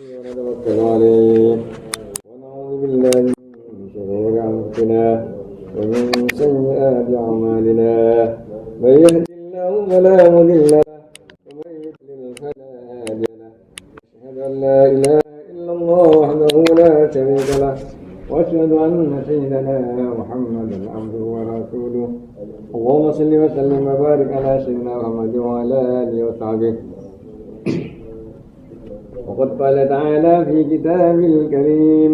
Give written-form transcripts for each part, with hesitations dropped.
ونتوكل عليه ونعوذ بالله من شرور أنفسنا ومن سيئات أعمالنا من يهد الله فلا مضل له ومن يضلل فلا هادي له أشهد أن لا إله إلا الله وحده لا شريك له وأشهد أن سيدنا محمدا عبده ورسوله اللهم صل وسلم وبارك على سيدنا محمد وعلى آله وصحبه. وقد قال تعالى في كتابه الكريم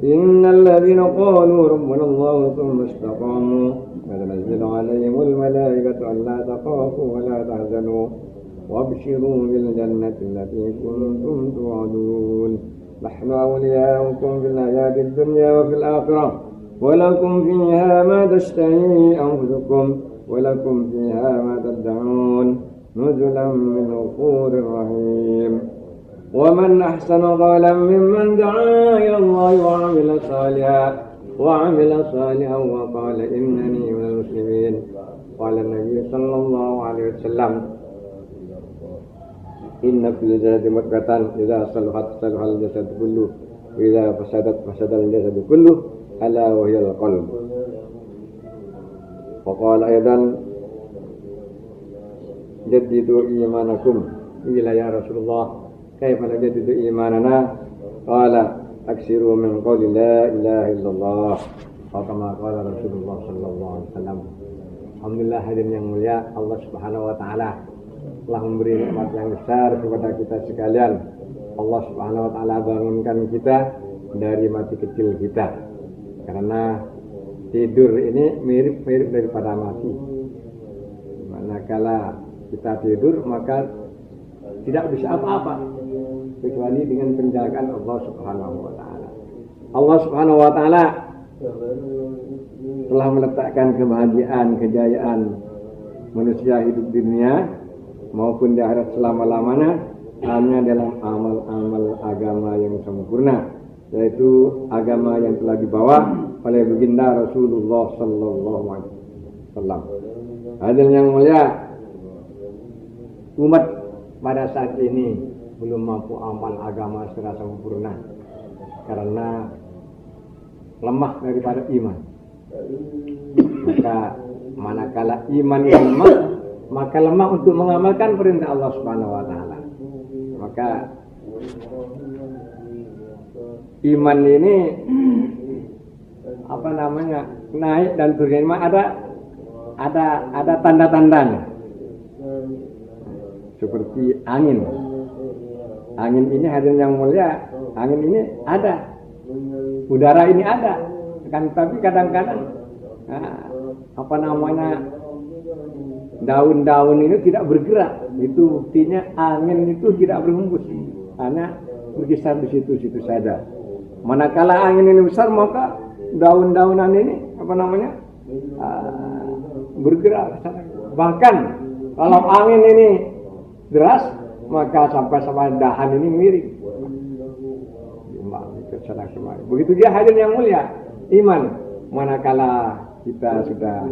إن الذين قالوا ربنا الله ثم استقاموا تتنزل عليهم الملائكة ألا تخافوا ولا تحزنوا وابشروا بالجنة التي كنتم توعدون نحن أولياؤكم في الحياة الدنيا وفي الآخرة ولكم فيها ما تشتهي أنفسكم ولكم فيها ما تدعون نزلا من غفور رحيم. ومن أحسن قولا ممن دعا إلى الله وعمل صالحا وقال إنني من المسلمين. قال النبي صلى الله عليه وسلم إن في الجسد مضغة إذا صلحت صلح الجسد كله وإذا فسدت فسد الجسد كله ألا وهي القلب. وقال أيضا جددوا إيمانكم. قيل يا رسول الله كيف نجدد إيماننا؟ قال أكثروا من قول لا إله إلا الله atau kama qala Rasulullah sallallahu alaihi wasallam. Alhamdulillah, hadirin yang mulia, Allah Subhanahu wa taala telah memberi nikmat yang besar kepada kita sekalian. Allah Subhanahu wa taala bangunkan kita dari mati kecil kita. Karena tidur ini mirip-mirip daripada mati. Manakala kita tidur maka tidak bisa apa-apa kecuali dengan penjagaan Allah Subhanahu wa taala. Allah Subhanahu wa taala telah meletakkan kebahagiaan, kejayaan manusia hidup di dunia maupun di akhirat selama-lamanya hanya dalam amal-amal agama yang sempurna, yaitu agama yang telah dibawa oleh baginda Rasulullah sallallahu alaihi wasallam. Hadirin yang mulia, umat pada saat ini belum mampu amal agama secara sempurna karena lemah daripada iman. Maka manakala iman yang lemah, maka lemah untuk mengamalkan perintah Allah Subhanahu wa taala. Maka iman ini naik dan turun, ada tanda-tandanya. Seperti angin. Angin ini hadirin yang mulia, angin ini ada. Udara ini ada. Tapi kadang-kadang daun-daun ini tidak bergerak. Itu buktinya angin itu tidak berhembus. Hanya berkisar di situ-situ saja. Manakala angin ini besar, maka daun-daunan ini bergerak. Bahkan kalau angin ini deras, maka sampai dahan ini miring. Begitu dia hadirin yang mulia, iman. Manakala kita sudah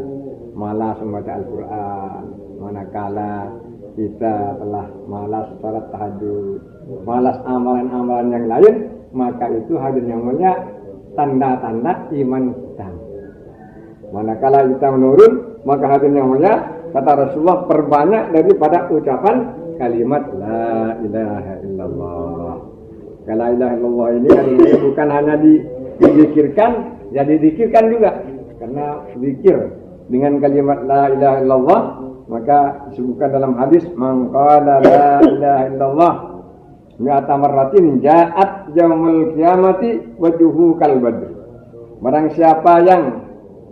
malas membaca Al-Quran, manakala kita telah malas salat tahajud, malas amalan-amalan yang lain, maka itu hadirin yang mulia tanda-tanda iman kita. Manakala kita menurun, maka hadirin yang mulia, kata Rasulullah, perbanyak daripada ucapan kalimat la ilaha illallah. La ilaha illallah ini bukan hanya dizikirkan, jadi dizikirkan juga. Karena zikir dengan kalimat la ilaha illallah, maka disebutkan dalam hadis, man qala la ilaha illallah mi'ata marratin ja'at yaumul qiyamati wajhuhu kal badr. Barang siapa yang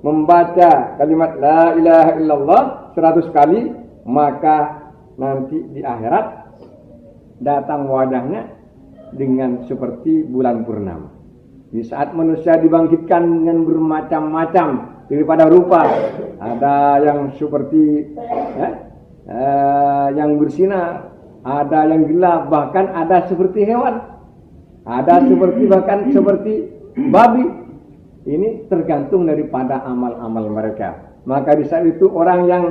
membaca kalimat la ilaha illallah 100 kali, maka nanti di akhirat datang wajahnya dengan seperti bulan purnama. Di saat manusia dibangkitkan dengan bermacam-macam daripada rupa, ada yang seperti yang bersinar, ada yang gelap, bahkan ada seperti hewan, ada seperti babi. Ini tergantung daripada amal-amal mereka. Maka di saat itu orang yang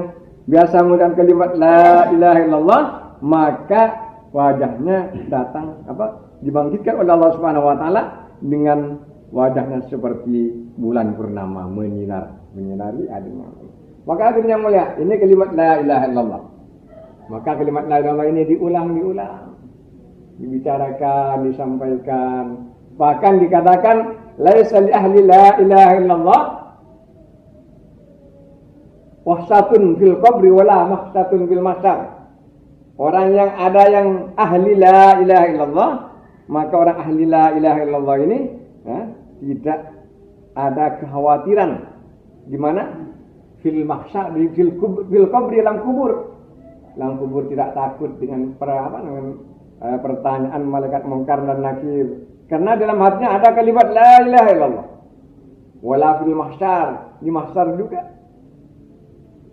biasa menggunakan kalimat la ilaha illallah, maka wajahnya datang dibangkitkan oleh Allah Subhanahu wa taala dengan wajahnya seperti bulan purnama menyinari adanya. Maka akhirnya mulia, ini kalimat la ilaha illallah. Maka kalimat la ilaha illallah ini diulang, dibicarakan, disampaikan. Bahkan dikatakan laisa li ahli la ilaha illallah wahsatun fil qabri wala mahsatun fil mahsyar. Orang yang ada yang ahli la ilaha illallah, maka orang ahli la ilaha illallah ini tidak ada kekhawatiran di mana fil mahsyar, fil qabri, dalam kubur. Dalam kubur tidak takut dengan pertanyaan malaikat mungkar dan nakir. Karena dalam hatinya ada kalimat la ilaha illallah. Wala fil mahsyar, di mahsyar juga.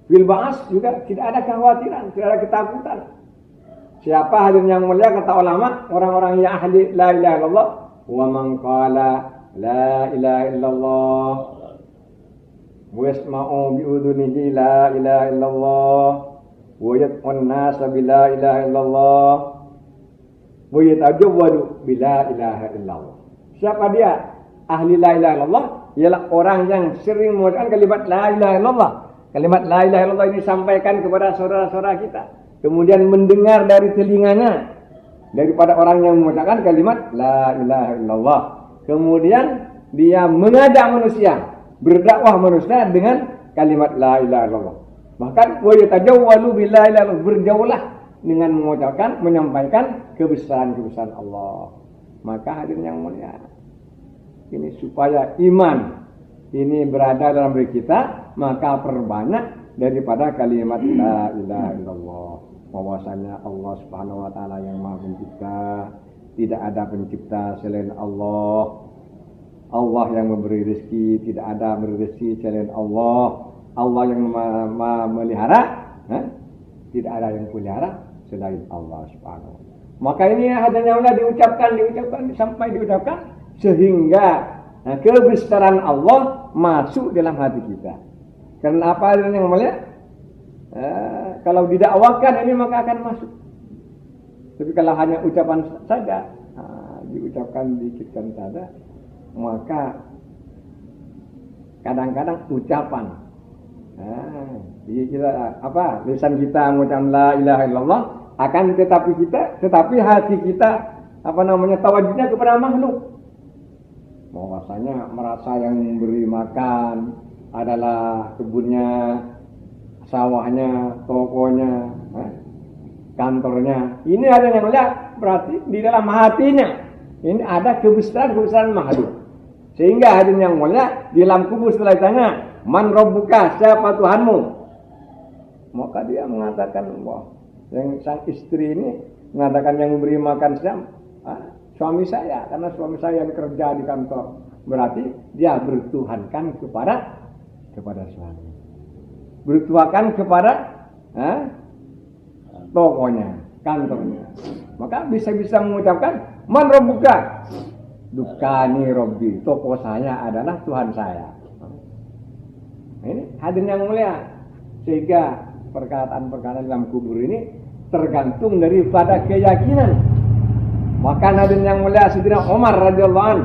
Fil ba'as juga tidak ada kekhawatiran, tidak ada ketakutan. Siapa hadirin yang mulia, kata ulama, orang-orang yang ahli la ilaha illallah, wa man qala la ilaha illallah wa yasma'u bi udhunihi la ilaha illallah wa yad'un nasa bi la ilaha illallah wa yatajawwadu bi la ilaha illallah. Siapa dia? Ahli la ilaha illallah ialah orang yang sering mengucapkan kalimat la ilaha illallah. Kalimat la ilaha illallah ini disampaikan kepada saudara-saudara kita, kemudian mendengar dari telinganya daripada orang yang mengucapkan kalimat la ilaha illallah. Kemudian dia mengajak manusia, berdakwah manusia dengan kalimat la ilaha illallah. Bahkan wa yatajawwalu bi la ilaha illallah, berjauhlah dengan mengucapkan, menyampaikan kebesaran-kebesaran Allah. Maka hadirin yang mulia, ini supaya iman ini berada dalam diri kita, maka perbanyak daripada kalimat la ilaha illallah. Bahwasanya Allah Subhanahu wa taala yang Maha Pencipta, tidak ada pencipta selain Allah. Allah yang memberi rezeki, tidak ada memberi rezeki selain Allah. Allah yang melihara, tidak ada yang pelihara selain Allah Subhanahu wa taala. Maka ini adanya diucapkan sampai diucapkan sehingga kebesaran Allah masuk dalam hati kita. Karena apa yang mulia? Kalau didakwakan ini maka akan masuk. Tapi kalau hanya ucapan saja, diucapkan dikitkan saja, maka kadang-kadang ucapan, lisan kita mengucapkan la ilaha illallah, akan tetapi hati kita tawajudnya kepada makhluk. Bahwasanya merasa yang memberi makan adalah kebunnya, sawahnya, tokonya, kantornya. Ini ada yang melihat, berarti di dalam hatinya ini ada kebesaran makhluk. Sehingga hadirin yang mulia, di dalam kubur setelah ditanya, man rabbuka, siapa Tuhanmu? Maka dia mengatakan, wah, yang sang istri ini mengatakan yang memberi makan suami saya, karena suami saya bekerja di kantor. Berarti dia bertuhankan kepada suami. Bertuhankan kepada tokonya, kantornya. Maka bisa mengucapkan man rabbuka, dukani robbi, toko saya adalah Tuhan saya. Ini hadirin yang mulia, sehingga perkataan-perkataan dalam kubur ini tergantung daripada keyakinan. Maka hadirin yang mulia, Sayyidina Umar radhiyallahu anhu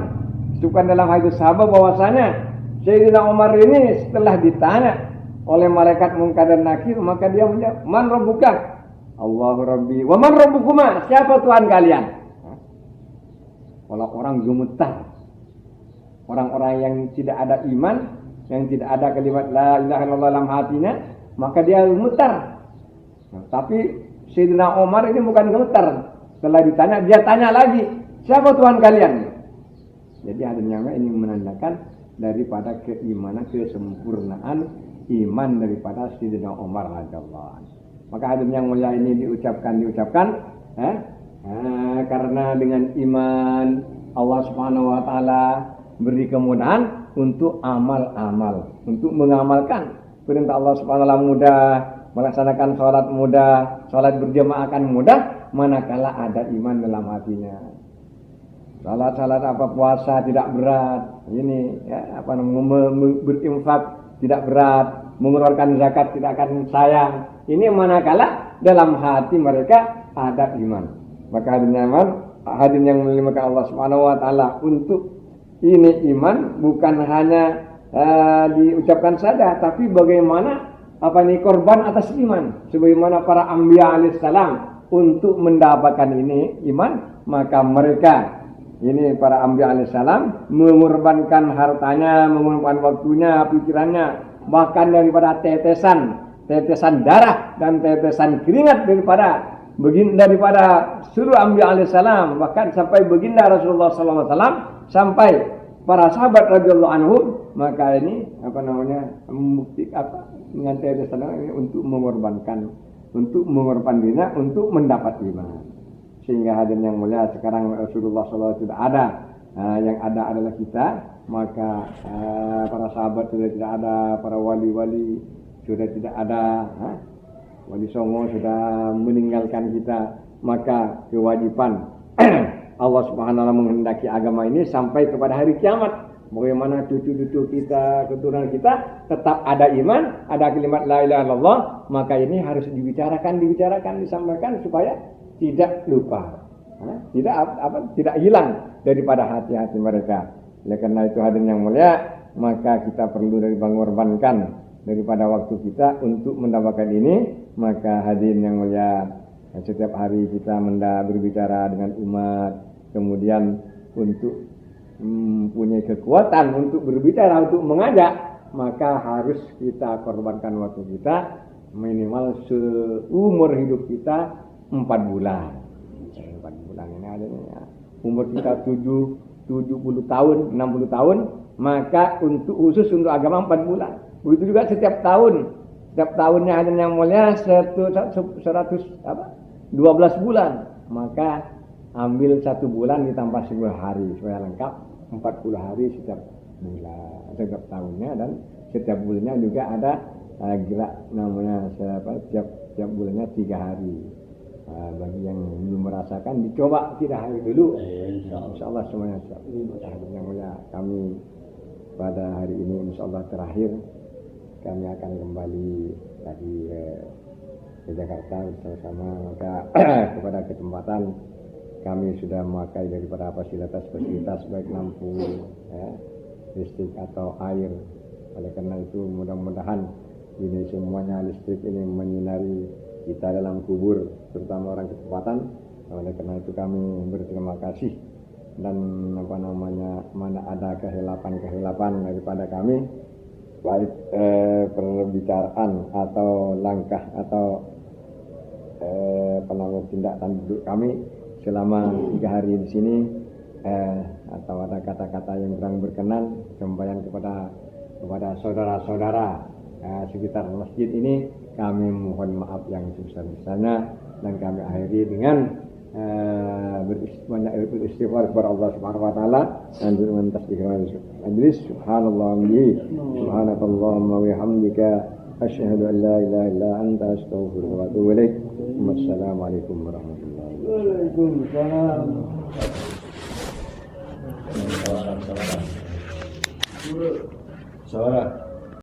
disebutkan dalam hadis sahabat bahwasanya Sayyidina Umar ini setelah ditanya oleh malaikat Munkar dan Nakir, maka dia menjawab, man rabbuka? Allahu rabbi. Wa man rabbukuma? Siapa Tuhan kalian? Orang gemetar, orang-orang yang tidak ada iman, yang tidak ada kalimat la ilaha illallah dalam hatinya, maka dia gemetar. Tapi Sayyidina Umar ini bukan gemetar. Setelah ditanya, dia tanya lagi, siapa Tuhan kalian? Jadi adanya ini menandakan daripada keimanan, kesempurnaan iman daripada Sayyidina Umar radhiyallahu anhu. Maka hadis yang mulia ini diucapkan, karena dengan iman Allah Subhanahu wa taala beri kemudahan untuk amal-amal, untuk mengamalkan perintah Allah Subhanahu wa taala mudah, melaksanakan sholat mudah, sholat berjamaah akan mudah manakala ada iman dalam hatinya. Salat puasa tidak berat, ini berinfak tidak berat, mengeluarkan zakat tidak akan sayang. Ini manakala dalam hati mereka ada iman. Maka dengan hadirin yang memuliakan Allah Subhanahu wa taala, untuk ini iman bukan hanya diucapkan saja, tapi bagaimana korban atas iman, sebagaimana para anbiya alaihissalam untuk mendapatkan ini iman, maka mereka ini para anbiya alaihissalam mengorbankan hartanya, mengorbankan waktunya, pikirannya, bahkan daripada tetesan darah dan tetesan keringat daripada seluruh anbiya alaihissalam, bahkan sampai baginda Rasulullah SAW, sampai para sahabat radhiyallahu anhum, maka ini membukti dengan tetesan ini untuk mengorbankan dirinya untuk mendapat iman. Sehingga hadirin yang mulia, sekarang Rasulullah SAW sudah ada, yang ada adalah kita, maka para sahabat sudah tidak ada, para wali-wali sudah tidak ada, Wali Songo sudah meninggalkan kita, maka kewajiban Allah Subhanahu wa taala menghendaki agama ini sampai kepada hari kiamat. Bagaimana cucu-cucu kita, keturunan kita tetap ada iman, ada kalimat la ilaha illallah, maka ini harus dibicarakan, disampaikan supaya tidak lupa, tidak hilang daripada hati-hati mereka. Oleh karena itu hadirin yang mulia, maka kita perlu mengorbankan daripada waktu kita untuk mendapatkan ini. Maka hadirin yang mulia, setiap hari kita berbicara dengan umat, kemudian untuk mempunyai kekuatan untuk berbicara, untuk mengajak, maka harus kita korbankan waktu kita minimal seumur hidup kita 4 bulan. 4 bulan ini adanya. Umur kita 70 tahun, 60 tahun, maka khusus untuk agama 4 bulan. Begitu juga setiap tahunnya ada yang mulia 12 bulan, maka ambil 1 bulan ditambah 10 hari supaya lengkap 40 hari setiap bulan, setiap tahunnya, dan setiap bulannya juga ada gerak namanya setiap bulannya 3 hari. Bagi yang belum merasakan, dicoba 3 hari dulu. Insyaallah semuanya siap. Yang mulia, kami pada hari ini insyaallah terakhir, kami akan kembali lagi ke Jakarta bersama-sama. Maka kepada kesempatan kami sudah memakai daripada fasilitas baik lampu, listrik atau air. Oleh karena itu mudah-mudahan ini semuanya listrik ini menyinari kita dalam kubur, terutama orang ketempatan. Oleh karena itu kami berterima kasih, dan mana ada kehilapan daripada kami, baik perbicaraan atau langkah atau tindakan duduk kami selama 3 hari di sini, atau ada kata-kata yang kurang berkenan, sampaian kepada saudara-saudara sekitar masjid ini, kami mohon maaf yang sebesar-besarnya, dan kami akhiri dengan beristighfar kepada Allah Subhanahu wa taala dan dengan tasbih majlis. Subhanallah subhanakallahumma wa bihamdika asyhadu an la ilaha illa anta astaghfiruka wa atubu ilaik. Wassalamualaikum warahmatullahi wabarakatuh. Waalaikumsalam. Suara